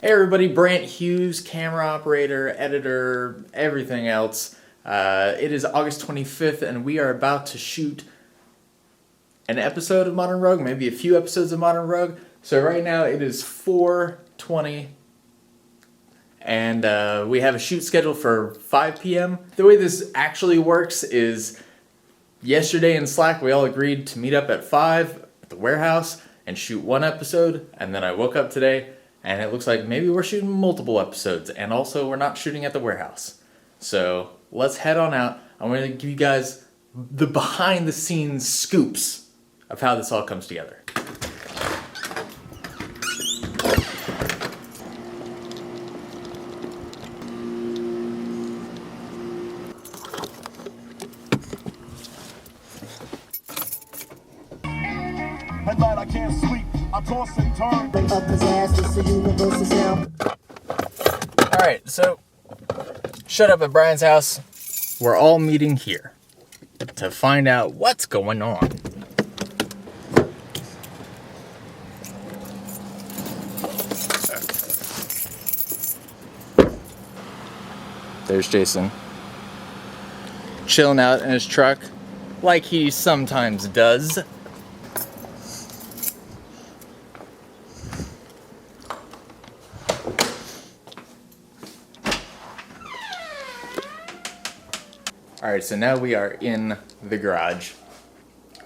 Hey everybody, Brant Hughes, camera operator, editor, everything else. It is August 25th and we are about to shoot an episode of Modern Rogue, maybe a few episodes of Modern Rogue. So right now it is 4:20 and we have a shoot scheduled for 5 p.m. The way this actually works is yesterday in Slack we all agreed to meet up at 5 at the warehouse and shoot one episode, and then I woke up today and it looks like maybe we're shooting multiple episodes, and also we're not shooting at the warehouse. So let's head on out. I'm going to give you guys the behind the scenes scoops of how this all comes together. At night I can't sleep, I toss and turn. Alright, so shut up at Brian's house. We're all meeting here to find out what's going on. There's Jason, chilling out in his truck like he sometimes does. Alright, so now we are in the garage,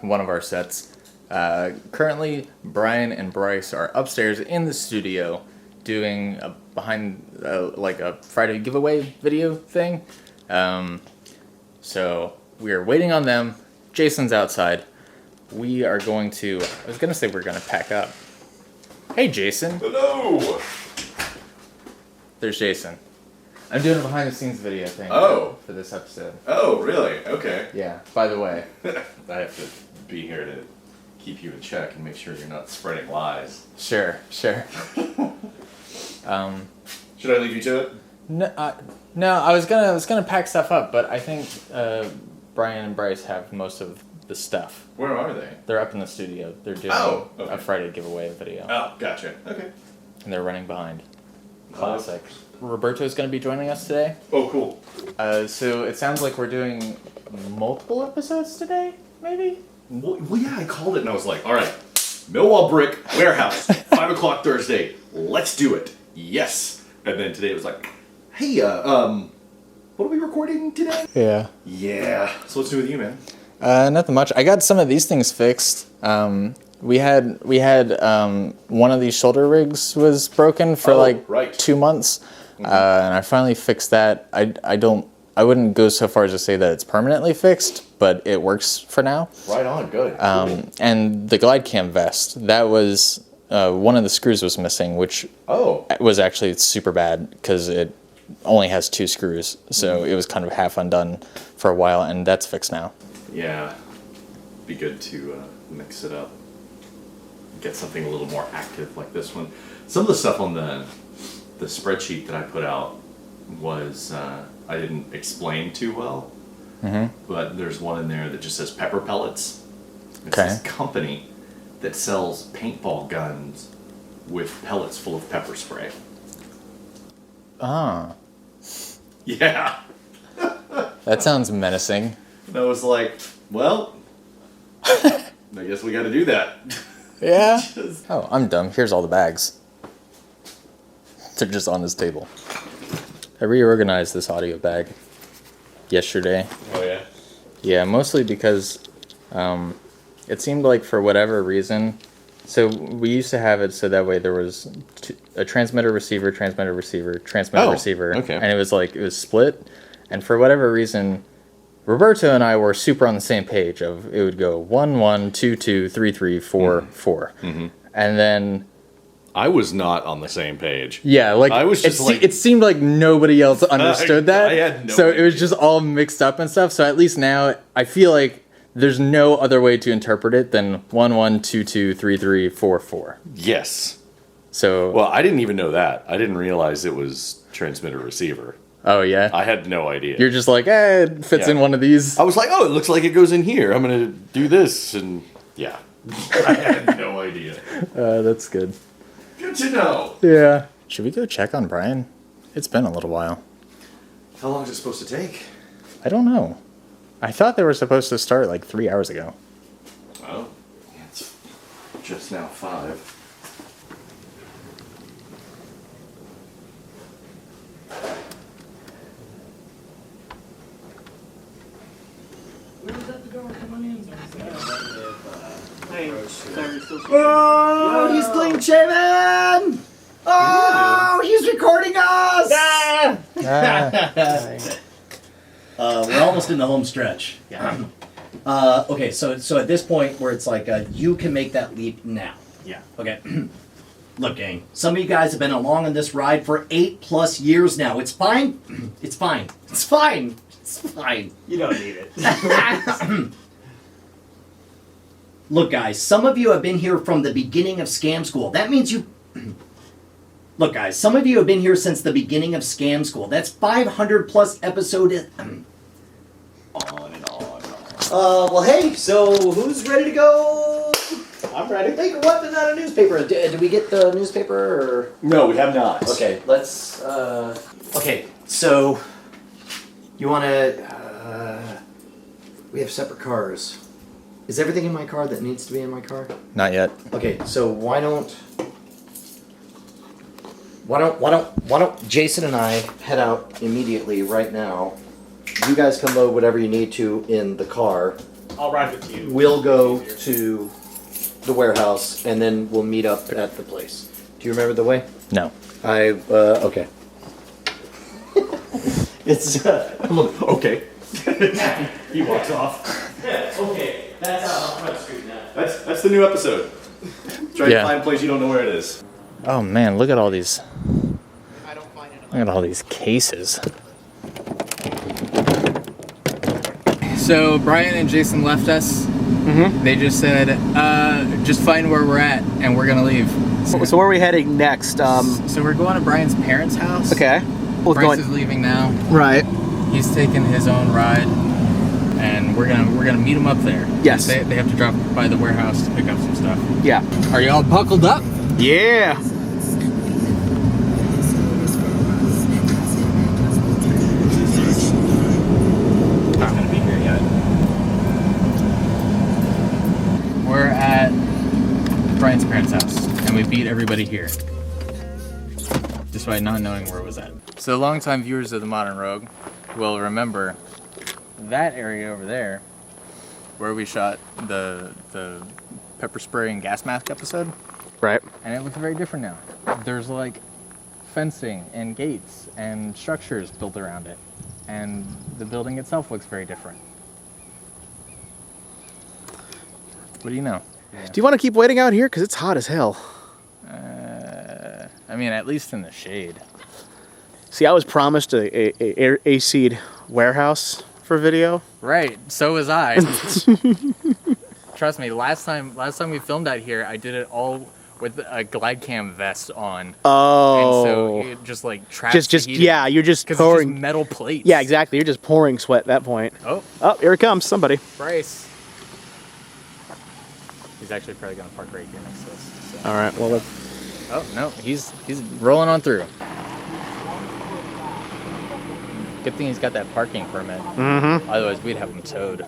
one of our sets. Currently, Brian and Bryce are upstairs in the studio doing a like a Friday giveaway video thing. So we are waiting on them. Jason's outside. We are going to, I was going to say we're going to pack up. Hey, Jason. Hello! There's Jason. I'm doing a behind the scenes video thing for this episode. Oh, really? Okay. Yeah, by the way. I have to be here to keep you in check and make sure you're not spreading lies. Sure. Should I leave you to it? No, I was gonna pack stuff up, but I think Brian and Bryce have most of the stuff. Where are they? They're up in the studio. They're doing okay. a Friday giveaway video. Oh, gotcha. Okay. And they're running behind. Classic. Roberto's going to be joining us today. Oh, cool. So it sounds like we're doing multiple episodes today, maybe? Well, yeah, I called it and I was like, all right, Millwall Brick Warehouse, 5 o'clock Thursday. Let's do it. Yes. And then today it was like, hey, what are we recording today? Yeah. Yeah. So what's new with you, man? Nothing much. I got some of these things fixed. We had one of these shoulder rigs was broken for 2 months. Mm-hmm. And I finally fixed that. I wouldn't go so far as to say that it's permanently fixed, but it works for now. Right on, good. Cool. And the glide cam vest, that was one of the screws was missing, which was actually super bad because it only has 2 screws, so it was kind of half undone for a while, and that's fixed now. Yeah, be good to mix it up. Get something a little more active like this one. Some of the stuff on the spreadsheet that I put out was I didn't explain too well. Mm-hmm. But there's one in there that just says pepper pellets. It's this company that sells paintball guns with pellets full of pepper spray. Ah. Yeah. That sounds menacing. And I was like, well, I guess we got to do that. Yeah. Oh, I'm dumb. Here's all the bags. They're just on this table. I reorganized this audio bag yesterday. Oh, yeah? Yeah, mostly because it seemed like for whatever reason, so we used to have it so that way there was a transmitter, receiver, receiver. Okay. And it was split. And for whatever reason, Roberto and I were super on the same page of it would go 1 1 2 2 3 3 4 4. Mm-hmm. And then I was not on the same page. Yeah, like I was just it seemed like nobody else understood that. I had no so idea. It was just all mixed up and stuff. So at least now I feel like there's no other way to interpret it than 1 1 2 2 3 3 4 4. Yes. So well, I didn't even know that. I didn't realize it was transmitter receiver. Oh, yeah? I had no idea. You're just like, it fits in one of these. I was like, it looks like it goes in here. I'm going to do this. And yeah, I had no idea. That's good. Good to know. Yeah. Should we go check on Brian? It's been a little while. How long is it supposed to take? I don't know. I thought they were supposed to start like 3 hours ago. Oh, it's just now 5. Oh, he's clean shaven! Oh, he's recording us! We're almost in the home stretch. Yeah. Okay, so at this point where it's like you can make that leap now. Yeah. Okay. Look, gang. Some of you guys have been along on this ride for 8+ years now. It's fine. It's fine. It's fine. It's fine. You don't need it. Look, guys, some of you have been here from the beginning of Scam School. That means you... Look, guys, some of you have been here since the beginning of Scam School. That's 500+ episodes... on and on. Well, hey, so who's ready to go? I'm ready. Hey, what? There's not a newspaper. Did we get the newspaper, or...? No, we have not. Okay, let's, Okay, so... You wanna... we have separate cars. Is everything in my car that needs to be in my car? Not yet. Okay, so why don't Jason and I head out immediately right now? You guys can load whatever you need to in the car. I'll ride with you. We'll go to the warehouse and then we'll meet up at the place. Do you remember the way? No. Okay. It's Okay. He walks off. yeah, okay. That's out on Front Street now. That's the new episode. Try Yeah. to find a place you don't know where it is. Oh man, look at all these. Look at all these cases. So Brian and Jason left us. Mm-hmm. They just said, just find where we're at and we're gonna leave. So where are we heading next? So we're going to Brian's parents' house. Okay. We're Bryce going. is leaving now. Right. He's taking his own ride, and we're gonna meet him up there. Yes. They have to drop by the warehouse to pick up some stuff. Yeah. Are y'all buckled up? Yeah. Not gonna be here yet. We're at Brian's parents' house, and we beat everybody here. Despite not knowing where it was at. So longtime viewers of The Modern Rogue will remember that area over there where we shot the pepper spray and gas mask episode, Right. and it looks very different now. There's like fencing and gates and structures built around it, and the building itself looks very different. What do you know? Do you want to keep waiting out here? Because it's hot as hell. I mean, at least in the shade. See, I was promised a AC warehouse for video. Right, so was I. Trust me, last time we filmed out here, I did it all with a glide cam vest on. Oh. And so it just like traps Just the heat. yeah, you're just 'Cause pouring. it's just metal plates. Yeah, exactly. You're just pouring sweat at that point. Oh, Oh, here it comes. Somebody. Bryce. He's actually probably gonna park right here next to us. So. All right. Well, let's. Oh no, he's rolling on through. Good thing he's got that parking permit. Mm-hmm. Otherwise, we'd have him towed.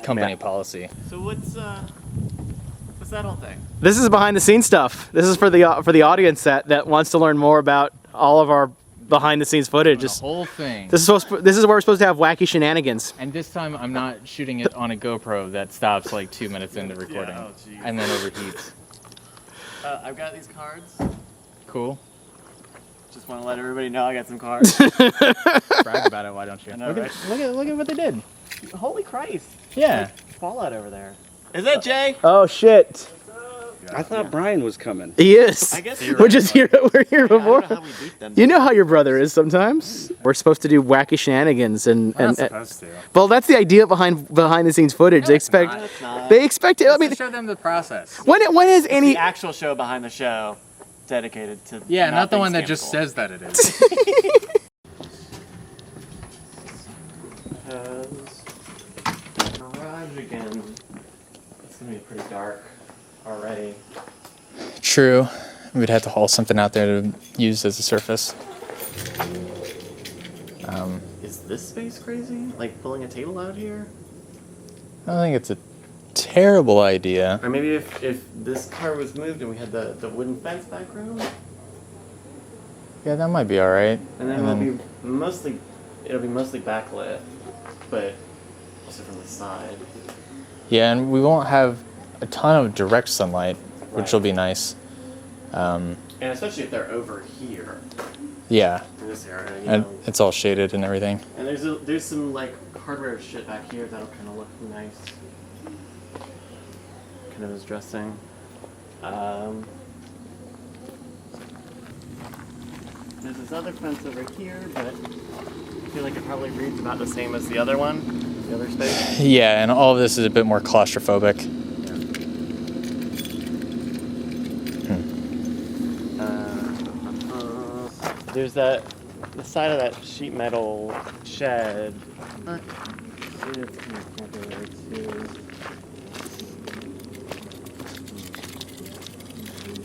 Company Yeah. policy. So what's that whole thing? This is behind the scenes stuff. This is for the audience that wants to learn more about all of our behind the scenes footage. The Just whole thing. this is where we're supposed to have wacky shenanigans. And this time, I'm not shooting it on a GoPro that stops like 2 minutes into recording oh, geez. and then overheats. I've got these cards. Cool. Just want to let everybody know I got some cards. Brag about it, why don't you? I know, look, right? look at what they did. Holy Christ! Yeah. Fallout over there. Is that Jay? Oh shit! I thought Brian was coming. He is. I guess We're just here. We're here I don't before. know how we beat them. You know how your brother is sometimes. We're supposed to do wacky shenanigans and We're not supposed to. well, that's the idea behind the scenes footage. They it's expect not. It's not. they expect it. I Let's mean, just show them the process. when is any The actual show behind the show dedicated to Yeah, not the being one that scam just school. says that it is. Garage again. It's gonna be pretty dark already. True. we'd have to haul something out there to use as a surface. Is this space crazy? Like pulling a table out here? I don't think it's a terrible idea. Or maybe if this car was moved and we had the wooden fence back room? Yeah, that might be all right. And then it'll be mostly backlit, but also from the side. Yeah, and we won't have a ton of direct sunlight, which will be nice. And especially if they're over here Yeah, in this area, you and know. it's all shaded and everything. And there's some like hardware shit back here that'll kind of look nice. Kind of as dressing. There's this other fence over here, but I feel like it probably reads about the same as the other one, the other space. Yeah, and all of this is a bit more claustrophobic. There's the side of that sheet metal shed. It's kind of camping there too.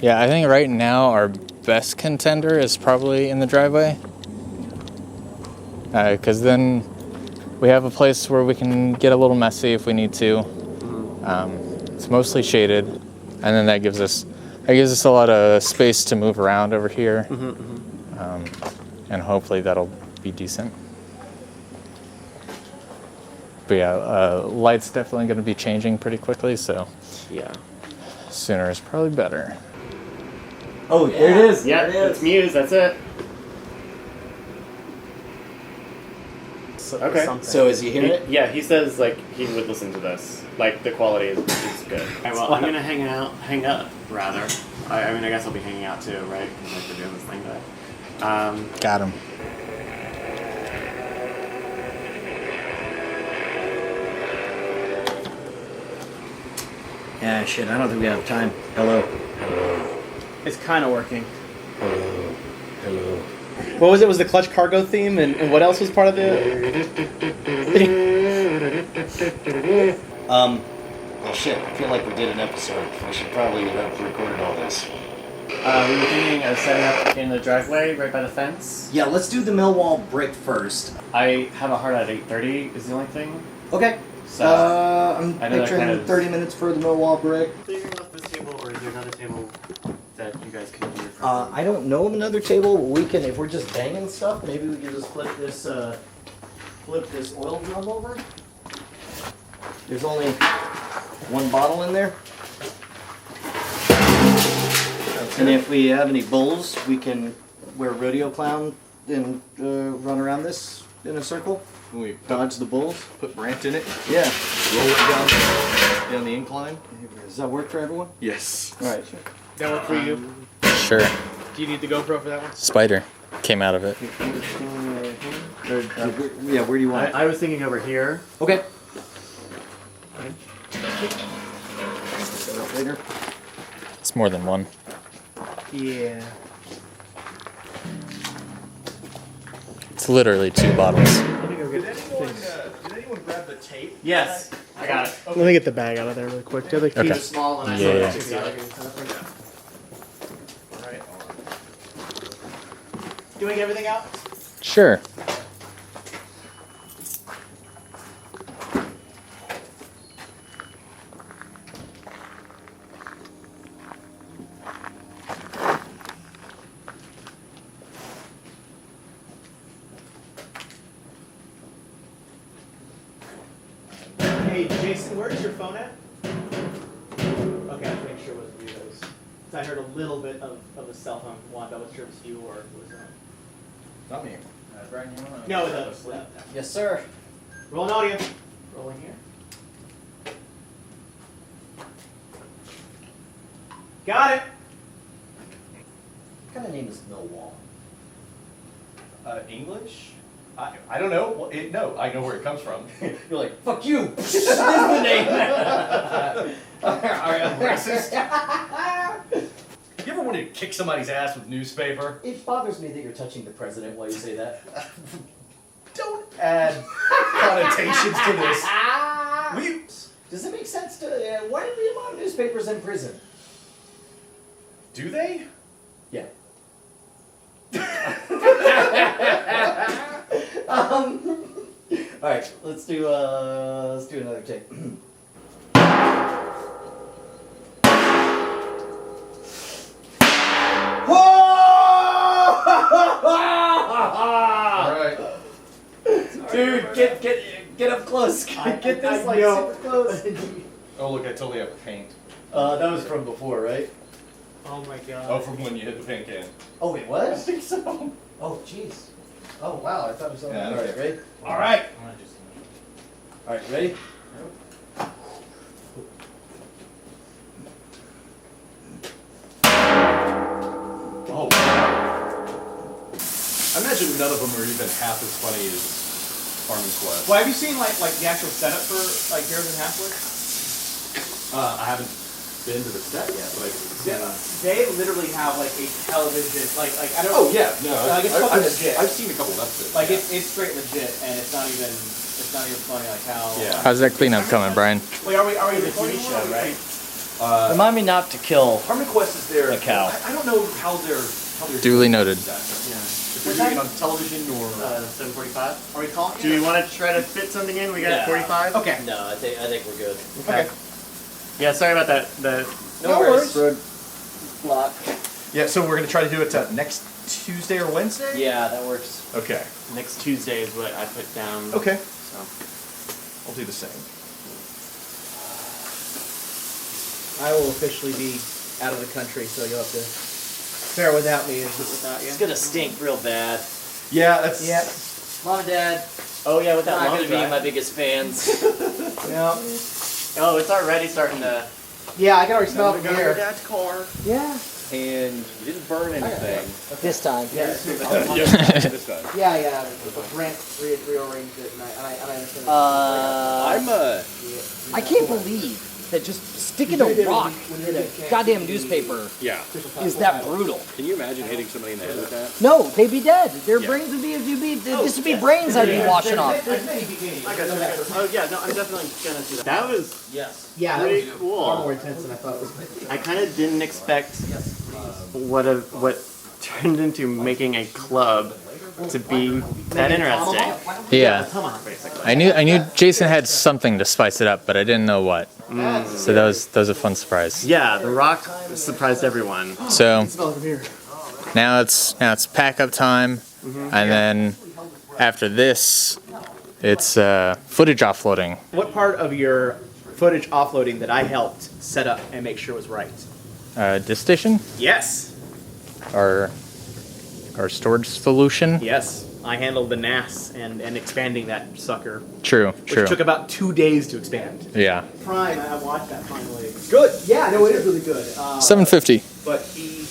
Yeah, I think right now our best contender is probably in the driveway. Because then we have a place where we can get a little messy if we need to. It's mostly shaded, and then that gives us a lot of space to move around over here. And hopefully that'll be decent. But yeah, light's definitely going to be changing pretty quickly, so Yeah. sooner is probably better. Oh, there it is. Yeah, There it it's is. Muse, that's it. Okay. So is he hearing it? Yeah, he says like he would listen to this. Like the quality is good. Alright, well, I'm gonna hang up rather. I mean, I guess I'll be hanging out too, right? Because like we're doing this thing, but Got him. Yeah, shit. I don't think we have time. Hello. It's kind of working. Hello. What was it? Was the clutch cargo theme, and what else was part of the? Well, shit. I feel like we did an episode. I should probably have recorded all this. we were thinking of setting up in the driveway right by the fence. Yeah, let's do the Millwall brick first. I have a hard at 8:30 is the only thing. Okay. So I'm I know that picturing kind of- 30 minutes for the Millwall brick. Figuring out this table, or is there another table that you guys can do? I don't know of another table. We can, if we're just banging stuff, maybe we can just flip this oil drum over. There's only one bottle in there. And if we have any bowls, we can wear rodeo clown and run around this in a circle. We Dodge the bulls. put Brant in it, Yeah. roll it down the incline. Does that work for everyone? Yes. All right. That work for you? Sure. Do you need the GoPro for that one? Spider came out of it. Yeah. Where do you want it? I was thinking over here. Okay. Set up later. It's more than one. Yeah. It's literally 2 bottles. Let me go get Did anyone grab the tape? Yes, I got it. Let me get the bag out of there really quick. Do you have the Okay. keys? Small and I Yeah. took the other. Doing everything out? Sure. Hey, Jason, where's your phone at? Okay, I have to make sure it wasn't you. I heard a little bit of a cell phone one. I wasn't sure if it was you or it was Not me. Brian, you wanna? No, it does. Yes, sir. Rolling audio. Rolling here. Got it. What kind of name is Millwall? English? I don't know. Well, no, I know where it comes from. You're like, fuck you. This is the name. Racist. You ever wanted to kick somebody's ass with newspaper? It bothers me that you're touching the president while you say that. Don't add connotations to this. Does it make sense to? Why do we have a lot of newspapers in prison? Do they? Yeah. All right, let's do another take. Alright. Dude, get up close. Get this like super close. Oh, look, I totally have paint. That was from before, right? Oh my god. Oh, from when you hit the paint can. Oh, it was? I think so. Oh, jeez. Oh, wow. I thought it was on. Yeah, All right, okay. ready? All right. All right, ready? Oh. I imagine none of them are even half as funny as Farming Quest. Well, have you seen like the actual setup for like Bears and Halfwood? I haven't been to the set yet, but I can see Yeah, they literally have like a television, like I don't. Oh yeah, no, like it's fucking legit. I've seen a couple of episodes. Like yeah. it's straight legit, and it's not even funny like how. Yeah. How's that cleanup coming, Brian? Wait, are we The recording TV one, or show, are we- right? Remind me not to kill. Farming Quest is there. A cow. I don't know how they're Duly noted. Yeah. If they're doing it on television or 7:45. Are we calling? Do you want to try to fit something in? We got Yeah. 45. Okay. No, I think we're good. Okay. Yeah, sorry about that. No worries. Road block. yeah. So we're gonna try to do it next Tuesday or Wednesday. Yeah, that works. Okay. Next Tuesday is what I put down. Okay. So. I'll do the same. I will officially be out of the country, so you'll have to bear without me without you. It's gonna stink real bad. Yeah, that's. Yeah. Mom and Dad, Oh yeah, with that not long gonna be drive. my biggest fans. Yeah. Oh, it's already starting to. Yeah, I can already smell it from Your here. dad's car. Yeah. And you didn't burn anything. This time. Yeah. This time. Yeah. But Brent rearranged it, and I understand. I can't believe that just sticking a rock in a goddamn newspaper Yeah. is that brutal. Can you imagine hitting somebody in the head with that? No, they'd be dead. Their brains would be, this would be brains I'd be washing off. Oh yeah, no, I'm definitely gonna do that. That was Yes. Yeah, that pretty was cool. far more intense than I thought it was. I kind of didn't expect what turned into making a club to be that interesting. Yeah. Tomahawk, basically. I knew Jason had something to spice it up, but I didn't know what. So that was a fun surprise. Yeah, the rock surprised everyone. So Smell it from here. now it's pack up time, and then after this, it's footage offloading. What part of your footage offloading that I helped set up and make sure was right? Disk station, Yes. our storage solution. Yes. I handled the NAS and expanding that sucker, True. which took about 2 days to expand. Yeah. Prime, I watched that finally. Good. Yeah, no, it is really good. 750. But he.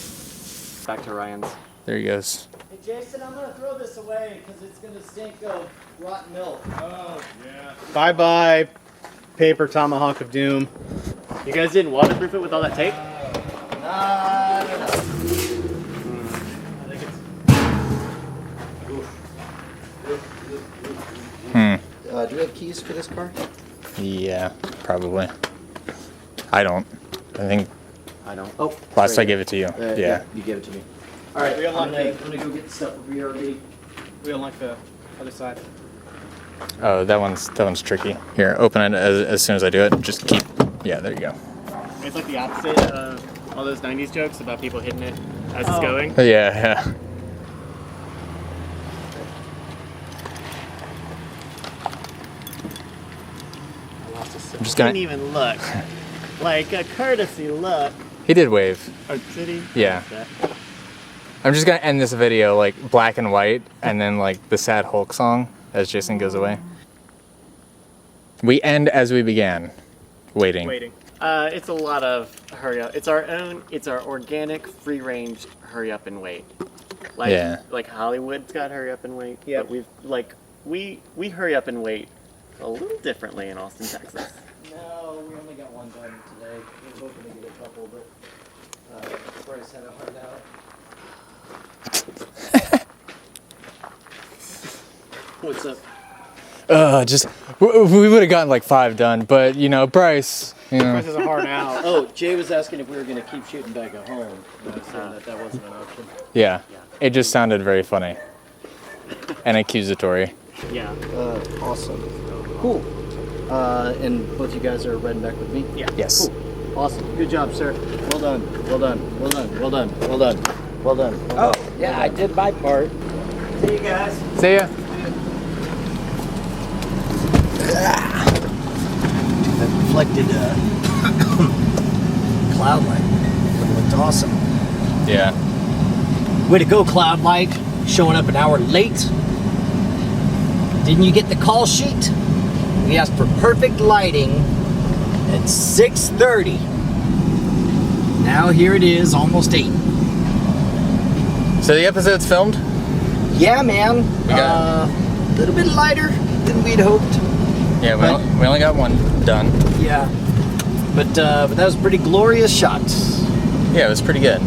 Back to Ryan's. There he goes. Hey Jason, I'm gonna throw this away because it's gonna stink of rotten milk. Bye bye, paper tomahawk of doom. You guys didn't waterproof it with all that tape? I don't know. Do we have keys for this car? Yeah, probably. I don't. I think I don't. Oh. last I gave it to you. Yeah. You gave it to me. All right, we I'm unlock gonna the. go get the stuff over here already. We unlock the other side. Oh, that one's tricky. Here, open it as soon as I do it. Just keep. Yeah, there you go. It's like the opposite of all those 90s jokes about people hitting it as it's going. Yeah. I'm just Didn't gonna. even look. Like a courtesy look. He did wave. Oh, did he? Yeah. Okay. I'm just gonna end this video like black and white, and then like the sad Hulk song as Jason goes away. We end as we began, waiting. It's a lot of hurry up. It's our organic, free range hurry up and wait. Like, Yeah. Like Hollywood's got hurry up and wait. Yep. But we hurry up and wait a little differently in Austin, Texas. No, we only got one done today. We were hoping to get a couple, but Bryce had a hard out. What's up? We would have gotten like 5 done, but Bryce, This is a hard out. Oh, Jay was asking if we were going to keep shooting back at home. And I was saying that wasn't an option. yeah, it just sounded very funny and accusatory. Yeah. Awesome. Cool. And both you guys are riding back with me? Yeah. Yes. Cool. Awesome. Good job, sir. Well done. Well done. Well done. Well done. Well done. Well done. Oh, yeah, I did my part. See you guys. See ya. That reflected cloud light. Looked awesome. Yeah. Way to go, Cloud Light. Showing up an hour late. Didn't you get the call sheet? We asked for perfect lighting at 6:30. Now here it is, almost 8. So the episode's filmed? Yeah, man. We got A little bit lighter than we'd hoped. Yeah, we only got 1 done. Yeah. But that was a pretty glorious shot. Yeah, it was pretty good.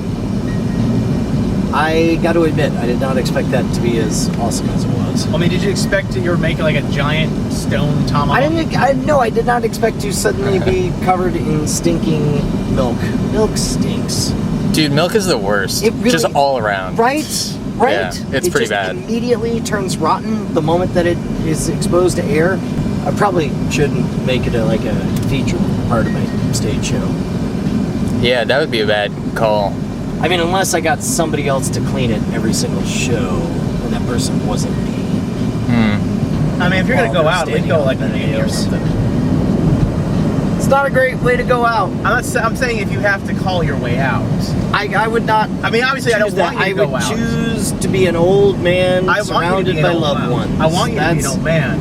I got to admit, I did not expect that to be as awesome as it was. I mean, did you expect you were making like a giant stone tomahawk? I did not expect to suddenly be covered in stinking milk. Milk stinks. Dude, milk is the worst. It really- just all around. Right? Right? Yeah, it's it pretty just bad. Immediately turns rotten the moment that it is exposed to air. I probably shouldn't make it a feature part of my stage show. Yeah, that would be a bad call. I mean, unless I got somebody else to clean it every single show, and that person wasn't me. I mean, if you're gonna go out, we'd go like in in or something. It's not a great way to go out. I'm saying if you have to call your way out. I would not. I mean, obviously, I don't choose want that. you to I go would out. choose to be an old man I want you to surrounded be an by old loved man. ones. I want you to be an That's- old man.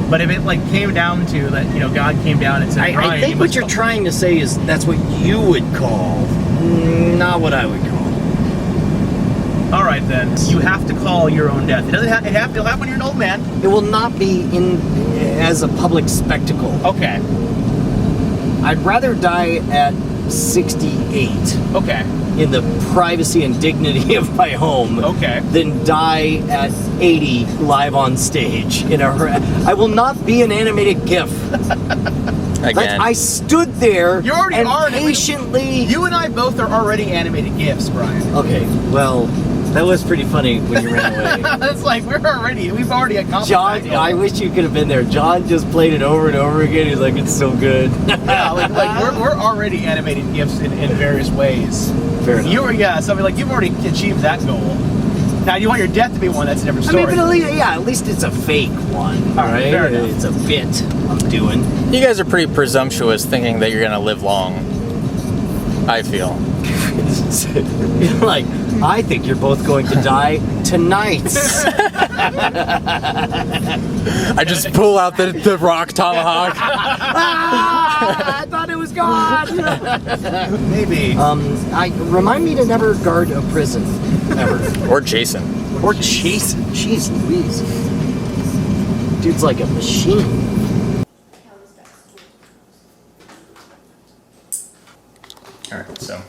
But if it came down to that, God came down and said, I Brian, think you what must you're call. trying to say is that's what you would call, not what I would call. All right, then. You have to call your own death. It doesn't have. It'll happen when you're an old man. It will not be as a public spectacle. Okay. I'd rather die at 68 Okay. in the privacy and dignity of my home Okay. than die at 80 live on stage. I will not be an animated GIF. Again. I stood there You already and are. patiently. You and I both are already animated gifs, Brian. Okay, well, that was pretty funny when you ran away. It's like we've already accomplished John, that goal. I wish you could have been there. John just played it over and over again. He's like, it's so good. Yeah, like we're already animated gifs in various ways. Fair enough. So you've already achieved that goal. Now you want your death to be one, that's a different I story. mean, but at least it's a fake one, All right, fair enough. It's a bit I'm doing. You guys are pretty presumptuous thinking that you're gonna live long. I feel. Like, I think you're both going to die tonight. I just pull out the rock tomahawk. I thought it was gone. Maybe. Remind me to never guard a prison, ever. Or Jason. Or chase. Jeez Louise. Dude's like a machine. Alright, so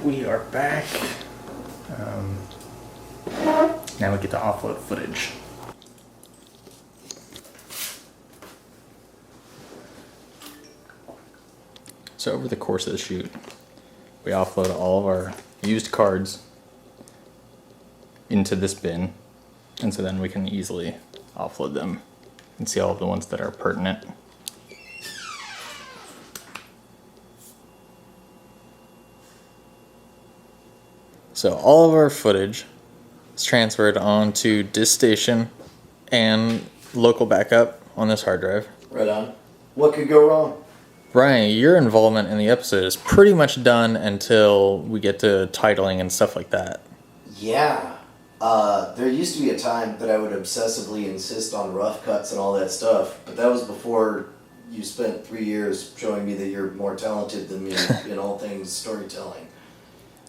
we are back. Now we get to offload footage. So over the course of the shoot, we offload all of our used cards into this bin, and so then we can easily offload them and see all of the ones that are pertinent. So all of our footage is transferred onto disk station and local backup on this hard drive. Right on. What could go wrong? Ryan, your involvement in the episode is pretty much done until we get to titling and stuff like that. Yeah. There used to be a time that I would obsessively insist on rough cuts and all that stuff, but that was before you spent 3 years showing me that you're more talented than me in all things storytelling.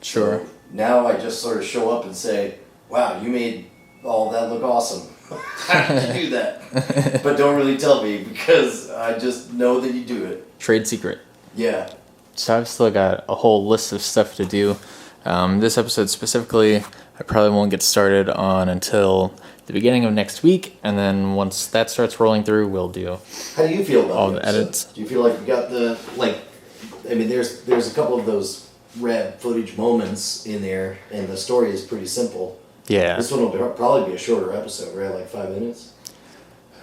Sure. So now I just sort of show up and say, wow, you made all that look awesome. How did you do that? But don't really tell me because I just know that you do it. Trade secret. Yeah. So I've still got a whole list of stuff to do. This episode specifically, I probably won't get started on until the beginning of next week, and then once that starts rolling through, we'll do How do you feel about all the the episode? edits. Do you feel like you got the I mean, there's a couple of those rad footage moments in there, and the story is pretty simple. Yeah. This one will probably be a shorter episode, right? Like 5 minutes.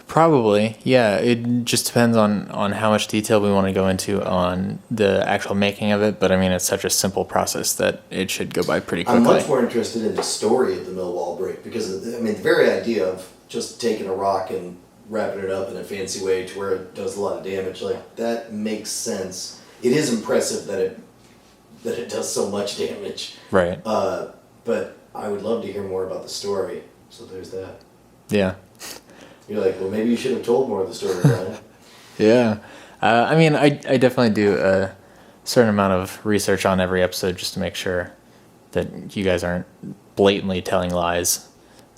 Probably, yeah. It just depends on how much detail we want to go into on the actual making of it. But I mean, it's such a simple process that it should go by pretty quickly. I'm much more interested in the story of the Millwall break because I mean, the very idea of just taking a rock and wrapping it up in a fancy way to where it does a lot of damage, like that makes sense. It is impressive that it does so much damage. Right. But I would love to hear more about the story. So there's that. Yeah. You're like, well, maybe you should have told more of the story, Brian. Yeah. I mean, I definitely do a certain amount of research on every episode just to make sure that you guys aren't blatantly telling lies.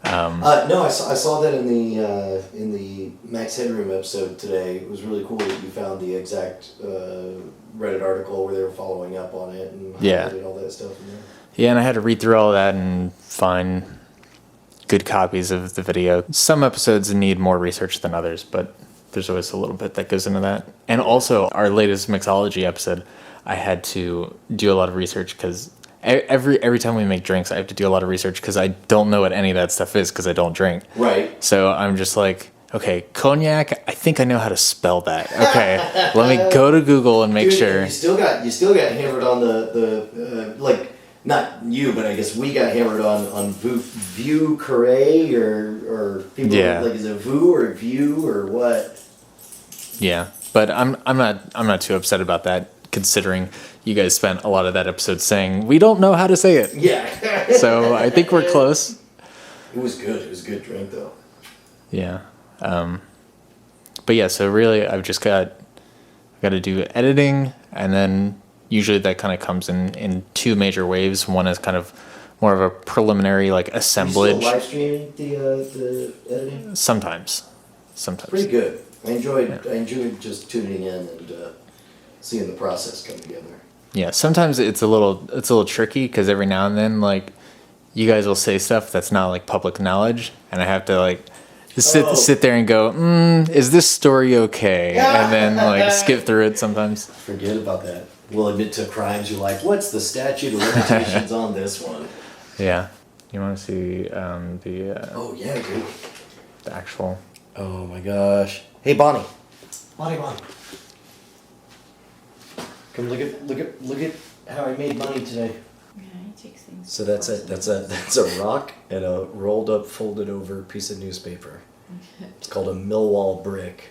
No, I saw that in the Max Headroom episode today. It was really cool that you found the exact Reddit article where they were following up on it and highlighted all that stuff in there. Yeah, and I had to read through all that and find good copies of the video. Some episodes need more research than others, but there's always a little bit that goes into that. And also, our latest mixology episode, I had to do a lot of research because every time we make drinks, I have to do a lot of research because I don't know what any of that stuff is because I don't drink. Right. So I'm just like, okay, cognac, I think I know how to spell that. Okay, let me go to Google and make Dude, sure. You still got hammered on the like, not you, but I guess we got hammered on view carré or people like, is it voo or view or what? Yeah, but I'm not too upset about that considering you guys spent a lot of that episode saying we don't know how to say it. Yeah. So I think we're close. It was good. It was a good drink though. Yeah. But yeah, so really I've got to do editing, and then usually that kind of comes in two major waves. One is kind of more of a preliminary like assemblage. You still live streaming the editing? Sometimes. Pretty good. I enjoyed just tuning in and seeing the process come together. Yeah, sometimes it's a little tricky because every now and then like you guys will say stuff that's not like public knowledge, and I have to like sit there and go, is this story okay? And then like skip through it sometimes. Forget about that. We'll admit to crimes. You're like, what's the statute of limitations on this one? Yeah. You want to see the oh yeah, dude. The actual. Oh my gosh. Hey Bonnie. Bonnie. Come look at how I made money today. Yeah, he takes things. So that's a rock and a rolled up, folded over piece of newspaper. It's called a Millwall brick,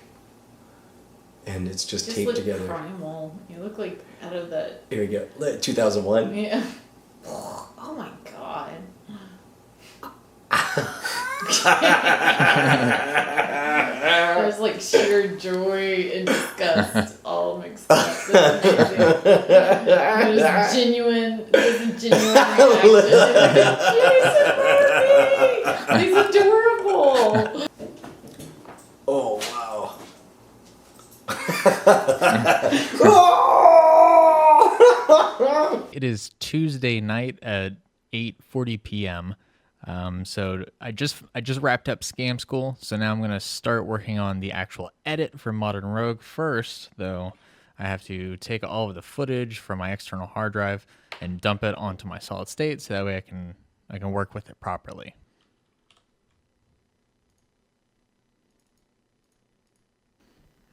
and it's just taped look together. Primal. You look like out of that. Here we go. 2001. Yeah. Oh my god. There's like sheer joy and disgust all mixed up. There's genuine reaction. Jason Murphy! He's adorable! Oh wow. It is Tuesday night at 8:40 p.m. So I just wrapped up Scam School, so now I'm gonna start working on the actual edit for Modern Rogue. First, though, I have to take all of the footage from my external hard drive and dump it onto my solid state, so that way I can work with it properly.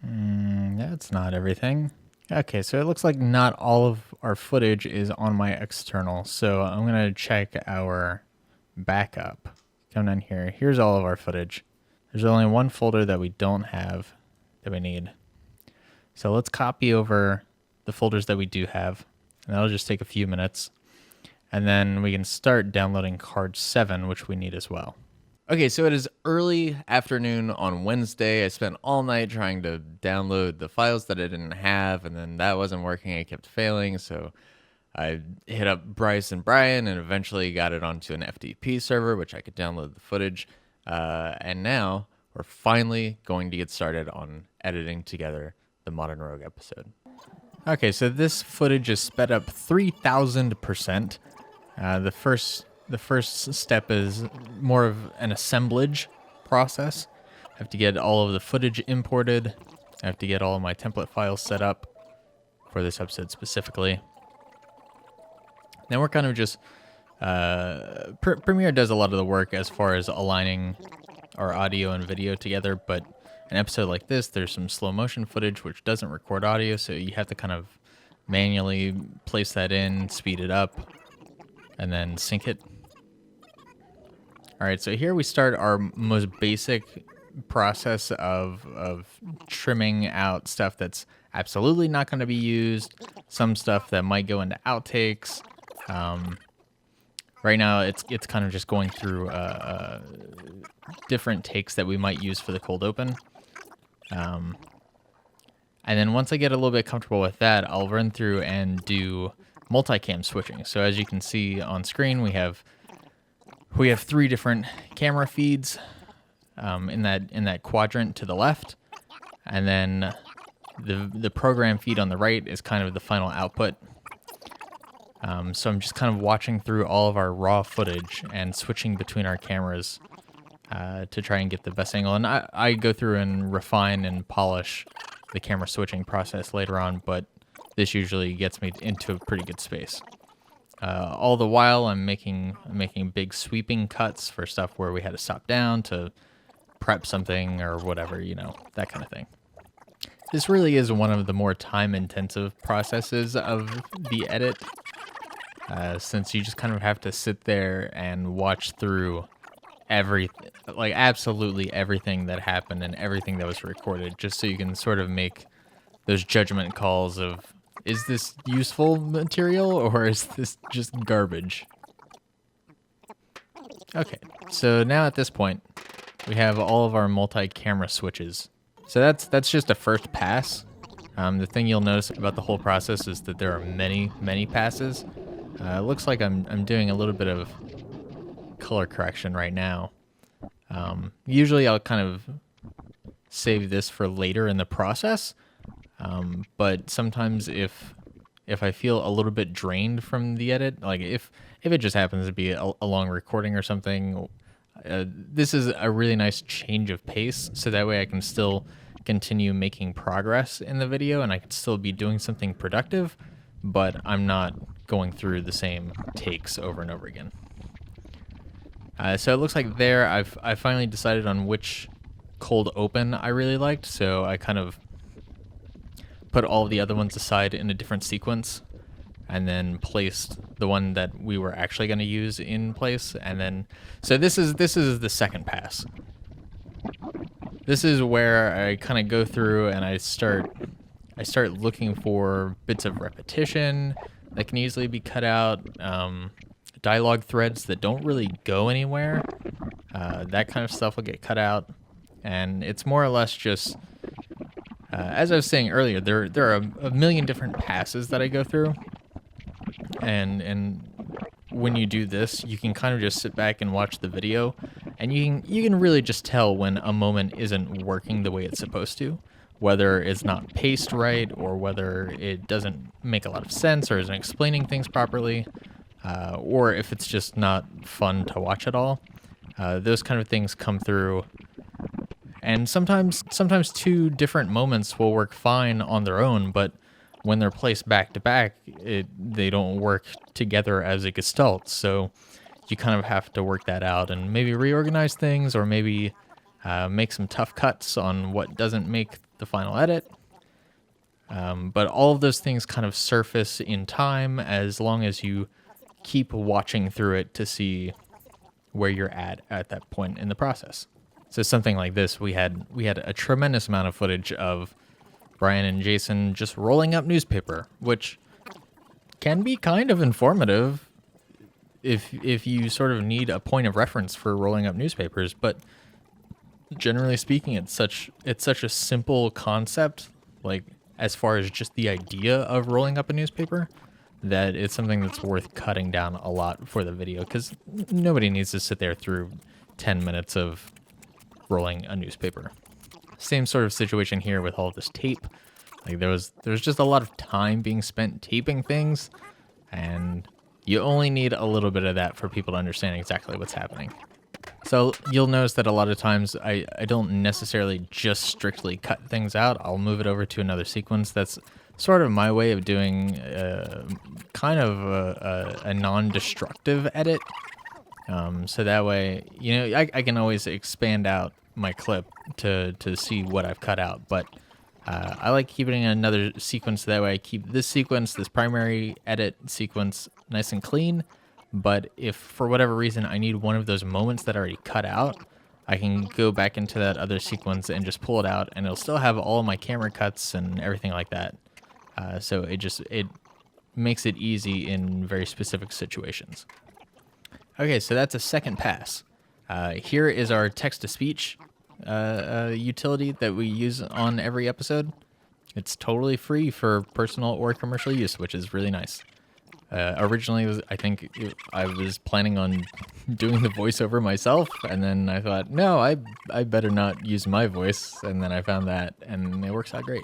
That's not everything. Okay, so it looks like not all of our footage is on my external, so I'm gonna check our backup. Come down here. Here's all of our footage. There's only one folder that we don't have that we need. So let's copy over the folders that we do have, and that'll just take a few minutes. And then we can start downloading card 7, which we need as well. Okay, so it is early afternoon on Wednesday. I spent all night trying to download the files that I didn't have, and then that wasn't working. It kept failing, so I hit up Bryce and Brian and eventually got it onto an FTP server, which I could download the footage. And now we're finally going to get started on editing together the Modern Rogue episode. Okay, so this footage is sped up 3,000%. The first the first step is more of an assemblage process. I have to get all of the footage imported. I have to get all of my template files set up for this episode specifically. Then we're kind of just Premiere does a lot of the work as far as aligning our audio and video together, but an episode like this, there's some slow motion footage which doesn't record audio, so you have to kind of manually place that in, speed it up, and then sync it. All right, so here we start our most basic process of trimming out stuff that's absolutely not going to be used, some stuff that might go into outtakes. Right now, it's kind of just going through different takes that we might use for the cold open. And then once I get a little bit comfortable with that, I'll run through and do multicam switching. So as you can see on screen, we have 3 different camera feeds in that quadrant to the left, and then the program feed on the right is kind of the final output. So I'm just kind of watching through all of our raw footage and switching between our cameras to try and get the best angle. And I go through and refine and polish the camera switching process later on, but this usually gets me into a pretty good space. All the while, I'm making big sweeping cuts for stuff where we had to stop down to prep something or whatever, that kind of thing. This really is one of the more time-intensive processes of the edit, since you just kind of have to sit there and watch through absolutely everything that happened and everything that was recorded, just so you can sort of make those judgment calls of, is this useful material or is this just garbage? Okay, so now at this point, we have all of our multi-camera switches. So that's just a first pass. The thing you'll notice about the whole process is that there are many, many passes. It looks like I'm doing a little bit of color correction right now. Usually I'll kind of save this for later in the process, but sometimes if I feel a little bit drained from the edit, like if it just happens to be a long recording or something, this is a really nice change of pace, so that way I can still continue making progress in the video and I can still be doing something productive, but I'm not going through the same takes over and over again. So it looks like there I finally decided on which cold open I really liked, so I kind of put all of the other ones aside in a different sequence and then placed the one that we were actually going to use in place. And then, so this is the second pass. This is where I kind of go through and I start looking for bits of repetition that can easily be cut out, dialogue threads that don't really go anywhere. That kind of stuff will get cut out, and it's more or less just, as I was saying earlier, there are a million different passes that I go through, and when you do this, you can kind of just sit back and watch the video, and you can really just tell when a moment isn't working the way it's supposed to, whether it's not paced right or whether it doesn't make a lot of sense or isn't explaining things properly, or if it's just not fun to watch at all. Those kind of things come through, and sometimes 2 different moments will work fine on their own, but when they're placed back to back, they don't work together as a gestalt. So you kind of have to work that out and maybe reorganize things, or maybe make some tough cuts on what doesn't make the final edit. But all of those things kind of surface in time as long as you keep watching through it to see where you're at that point in the process. So something like this, we had a tremendous amount of footage of Brian and Jason just rolling up newspaper, which can be kind of informative if you sort of need a point of reference for rolling up newspapers, but generally speaking, it's such a simple concept, like as far as just the idea of rolling up a newspaper, that it's something that's worth cutting down a lot for the video, because nobody needs to sit there through 10 minutes of rolling a newspaper. Same sort of situation here with all of this tape. Like there was just a lot of time being spent taping things, and You only need a little bit of that for people to understand exactly what's happening. So you'll notice that a lot of times I don't necessarily just strictly cut things out. I'll move it over to another sequence. That's sort of my way of doing kind of a non-destructive edit. So that way, I can always expand out my clip to see what I've cut out. But I like keeping another sequence. That way I keep this sequence, this primary edit sequence, nice and clean. But if for whatever reason I need one of those moments that I already cut out, I can go back into that other sequence and just pull it out, and it'll still have all of my camera cuts and everything like that. So it makes it easy in very specific situations. Okay, so that's a second pass. Here is our text-to-speech utility that we use on every episode. It's totally free for personal or commercial use, which is really nice. Originally, I was planning on doing the voiceover myself, and then I thought, no, I better not use my voice, and then I found that, and it works out great.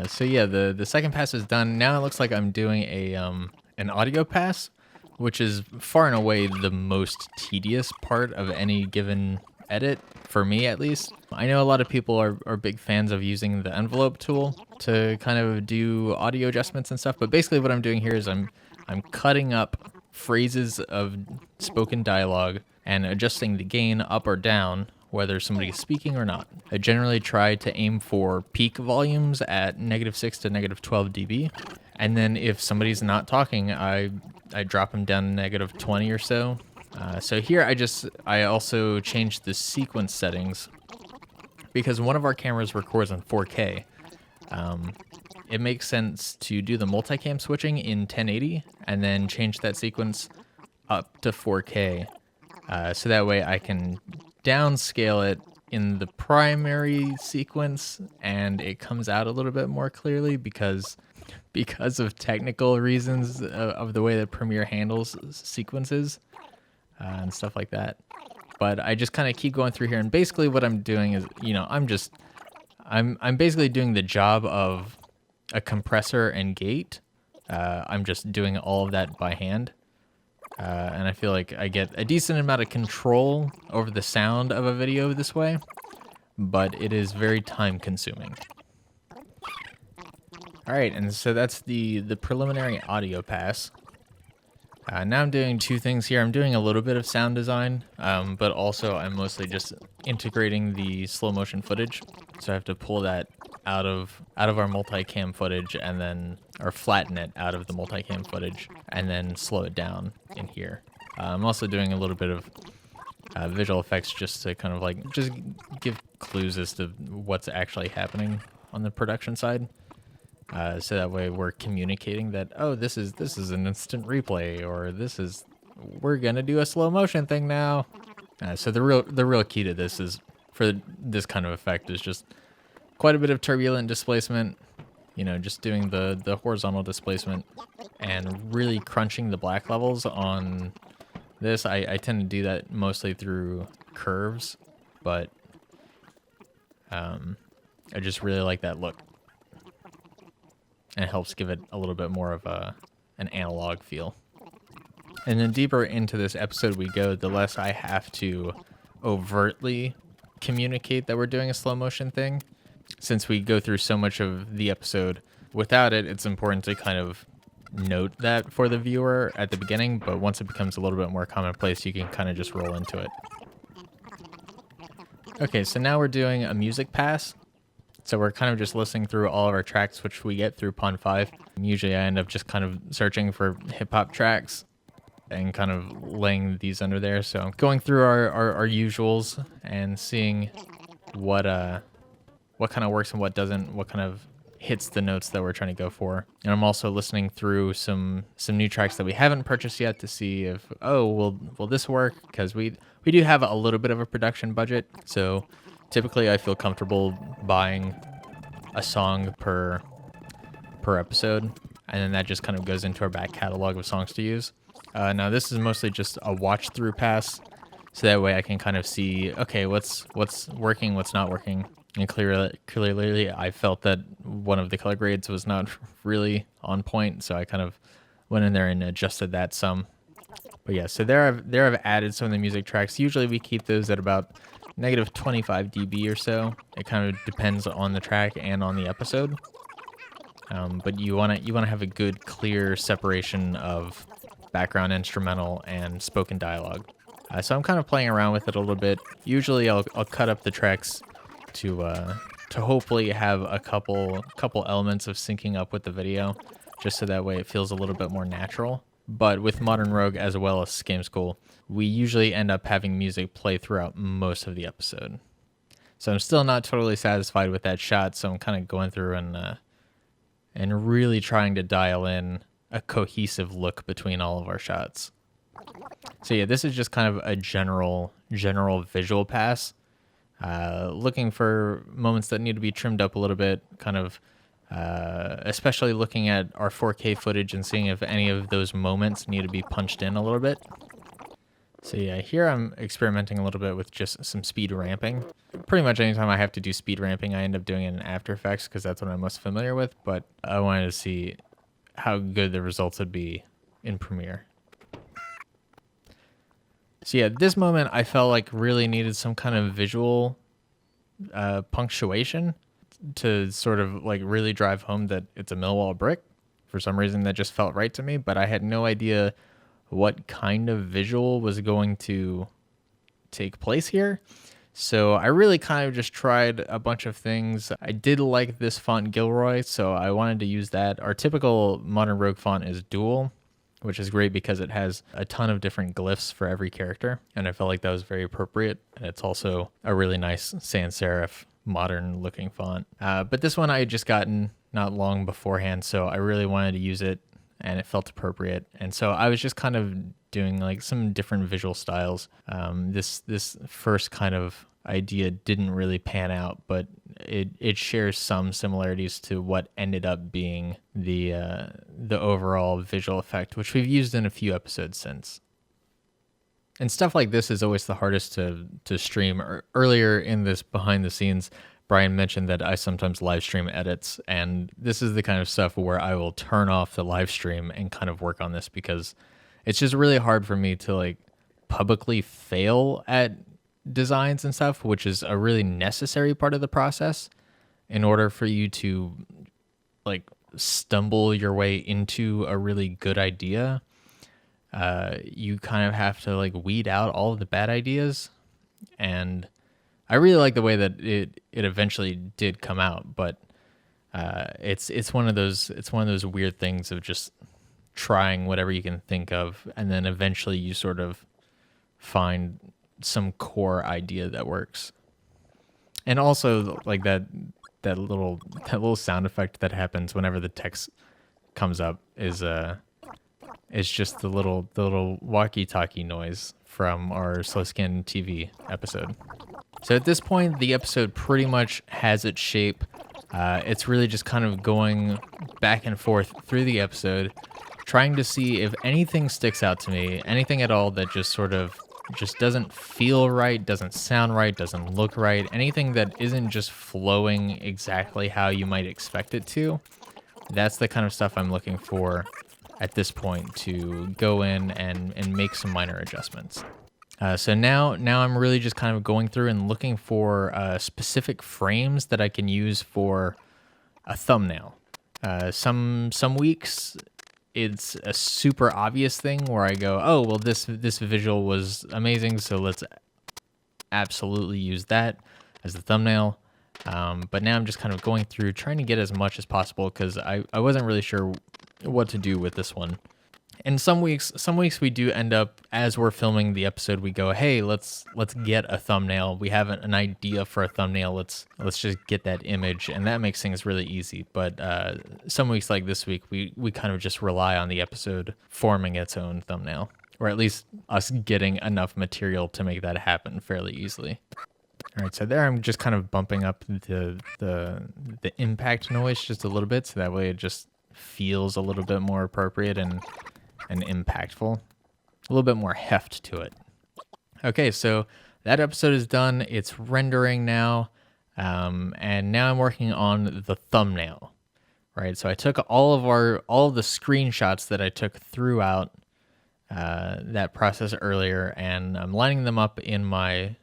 So yeah, the second pass is done. Now it looks like I'm doing an audio pass, which is far and away the most tedious part of any given edit, for me at least. I know a lot of people are big fans of using the envelope tool to kind of do audio adjustments and stuff, but basically what I'm doing here is I'm cutting up phrases of spoken dialogue and adjusting the gain up or down, whether somebody is speaking or not. I generally try to aim for peak volumes at -6 to -12 dB. And then if somebody's not talking, I drop them down to -20 or so. So here I also changed the sequence settings because one of our cameras records in 4K. It makes sense to do the multicam switching in 1080 and then change that sequence up to 4K. So that way I can downscale it in the primary sequence and it comes out a little bit more clearly because of technical reasons of the way that Premiere handles sequences and stuff like that. But I just kind of keep going through here, and basically what I'm doing is, I'm basically doing the job of a compressor and gate. I'm just doing all of that by hand. And I feel like I get a decent amount of control over the sound of a video this way, but it is very time consuming. All right, and so that's the preliminary audio pass. Now I'm doing two things here. I'm doing a little bit of sound design, but also I'm mostly just integrating the slow motion footage. So I have to pull that out of our multicam footage and then, or flatten it out of the multicam footage and then slow it down in here. I'm also doing a little bit of visual effects just to kind of just give clues as to what's actually happening on the production side. So that way we're communicating that, oh, this is an instant replay, or we're gonna do a slow motion thing now. So the real key to this is, for this kind of effect, is just quite a bit of turbulent displacement, just doing the horizontal displacement and really crunching the black levels on this. I tend to do that mostly through curves, but I just really like that look. And it helps give it a little bit more of an analog feel. And the deeper into this episode we go, the less I have to overtly communicate that we're doing a slow motion thing. Since we go through so much of the episode without it, it's important to kind of note that for the viewer at the beginning, but once it becomes a little bit more commonplace, you can kind of just roll into it. Okay, so now we're doing a music pass. So we're kind of just listening through all of our tracks, which we get through Pond 5. Usually I end up just kind of searching for hip-hop tracks and kind of laying these under there. So I'm going through our usuals and seeing what kind of works and what doesn't, what kind of hits the notes that we're trying to go for. And I'm also listening through some new tracks that we haven't purchased yet to see if, will this work? Because we do have a little bit of a production budget. So typically I feel comfortable buying a song per episode, and then that just kind of goes into our back catalog of songs to use. Now this is mostly just a watch through pass, so that way I can kind of see, okay, what's working, what's not working. And clearly I felt that one of the color grades was not really on point, so I kind of went in there and adjusted that some. But yeah, so there I've added some of the music tracks. Usually we keep those at about negative 25 dB or so. It kind of depends on the track and on the episode. But you wanna have a good, clear separation of background instrumental and spoken dialogue. So I'm kind of playing around with it a little bit. Usually I'll cut up the tracks to hopefully have a couple elements of syncing up with the video, just so that way it feels a little bit more natural. But with Modern Rogue as well as Scam School, we usually end up having music play throughout most of the episode. So I'm still not totally satisfied with that shot, so I'm kind of going through and really trying to dial in a cohesive look between all of our shots. So yeah, this is just kind of a general visual pass. Looking for moments that need to be trimmed up a little bit, kind of especially looking at our 4K footage and seeing if any of those moments need to be punched in a little bit. So yeah, here I'm experimenting a little bit with just some speed ramping. Pretty much anytime I have to do speed ramping, I end up doing it in After Effects because that's what I'm most familiar with, but I wanted to see how good the results would be in Premiere. So yeah, this moment I felt like really needed some kind of visual punctuation to sort of like really drive home that it's a Millwall brick. For some reason that just felt right to me, but I had no idea what kind of visual was going to take place here. So I really kind of just tried a bunch of things. I did like this font Gilroy, so I wanted to use that. Our typical Modern Rogue font is dual, which is great because it has a ton of different glyphs for every character, and I felt like that was very appropriate. And it's also a really nice sans serif modern looking font. But this one I had just gotten not long beforehand, so I really wanted to use it and it felt appropriate. And so I was just kind of doing like some different visual styles. This first kind of idea didn't really pan out, but it shares some similarities to what ended up being the overall visual effect, which we've used in a few episodes since. And stuff like this is always the hardest to stream. Earlier in this behind the scenes, Brian mentioned that I sometimes live stream edits, and this is the kind of stuff where I will turn off the live stream and kind of work on this because it's just really hard for me to like publicly fail at designs and stuff, which is a really necessary part of the process in order for you to like stumble your way into a really good idea. You kind of have to like weed out all of the bad ideas, and I really like the way that it eventually did come out, but it's one of those weird things of just trying whatever you can think of, and then eventually you sort of find some core idea that works. And also like that little sound effect that happens whenever the text comes up is just the little walkie-talkie noise from our Slow Scan TV episode. So at this point, the episode pretty much has its shape. It's really just kind of going back and forth through the episode, trying to see if anything sticks out to me, anything at all that just sort of just doesn't feel right, doesn't sound right, doesn't look right, anything that isn't just flowing exactly how you might expect it to. That's the kind of stuff I'm looking for at this point to go in and make some minor adjustments. So now I'm really just kind of going through and looking for specific frames that I can use for a thumbnail. Some weeks it's a super obvious thing where I go, oh, well, this visual was amazing, so let's absolutely use that as the thumbnail. But now I'm just kind of going through trying to get as much as possible because I wasn't really sure what to do with this one. And some weeks we do end up, as we're filming the episode, we go, hey, let's get a thumbnail. We have an idea for a thumbnail. Let's just get that image, and that makes things really easy. But some weeks like this week, we kind of just rely on the episode forming its own thumbnail, or at least us getting enough material to make that happen fairly easily. All right, so there I'm just kind of bumping up the impact noise just a little bit, so that way it just feels a little bit more appropriate and impactful, a little bit more heft to it. Okay, so that episode is done. It's rendering now, and now I'm working on the thumbnail. Right, so I took all of the screenshots that I took throughout that process earlier, and I'm lining them up in my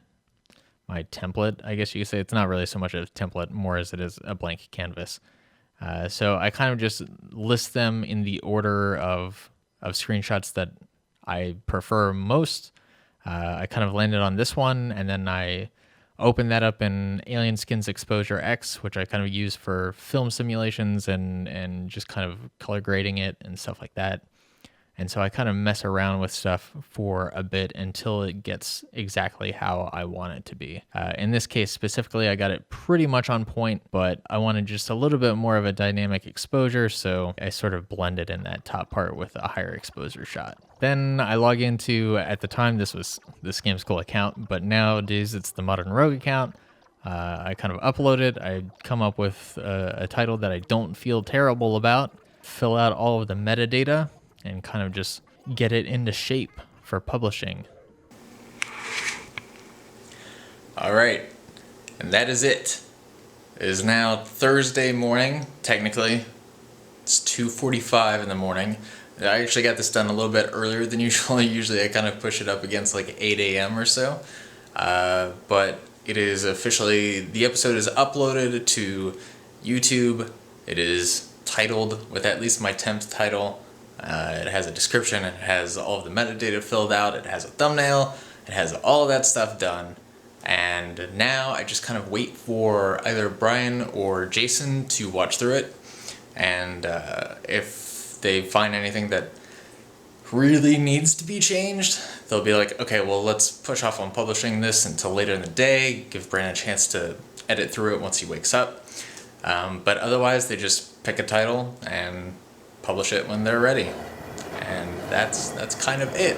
template. I guess you could say it's not really so much a template, more as it is a blank canvas. So I kind of just list them in the order of screenshots that I prefer most. I kind of landed on this one, and then I opened that up in Alien Skins Exposure X, which I kind of use for film simulations and just kind of color grading it and stuff like that. And so I kind of mess around with stuff for a bit until it gets exactly how I want it to be. In this case specifically, I got it pretty much on point, but I wanted just a little bit more of a dynamic exposure, so I sort of blended in that top part with a higher exposure shot. Then I log into, at the time this was the Scam School account, but nowadays it's the Modern Rogue account. I kind of upload it. I come up with a title that I don't feel terrible about, fill out all of the metadata, and kind of just get it into shape for publishing. All right, and that is it. It is now Thursday morning, technically. It's 2:45 in the morning. I actually got this done a little bit earlier than usual. Usually I kind of push it up against like 8 a.m. or so. But it is officially, the episode is uploaded to YouTube. It is titled with at least my temp title. It has a description, it has all of the metadata filled out, it has a thumbnail, it has all of that stuff done. And now I just kind of wait for either Brian or Jason to watch through it. And if they find anything that really needs to be changed, they'll be like, okay, well, let's push off on publishing this until later in the day, give Brian a chance to edit through it once he wakes up. But otherwise, they just pick a title and publish it when they're ready. And that's kind of it.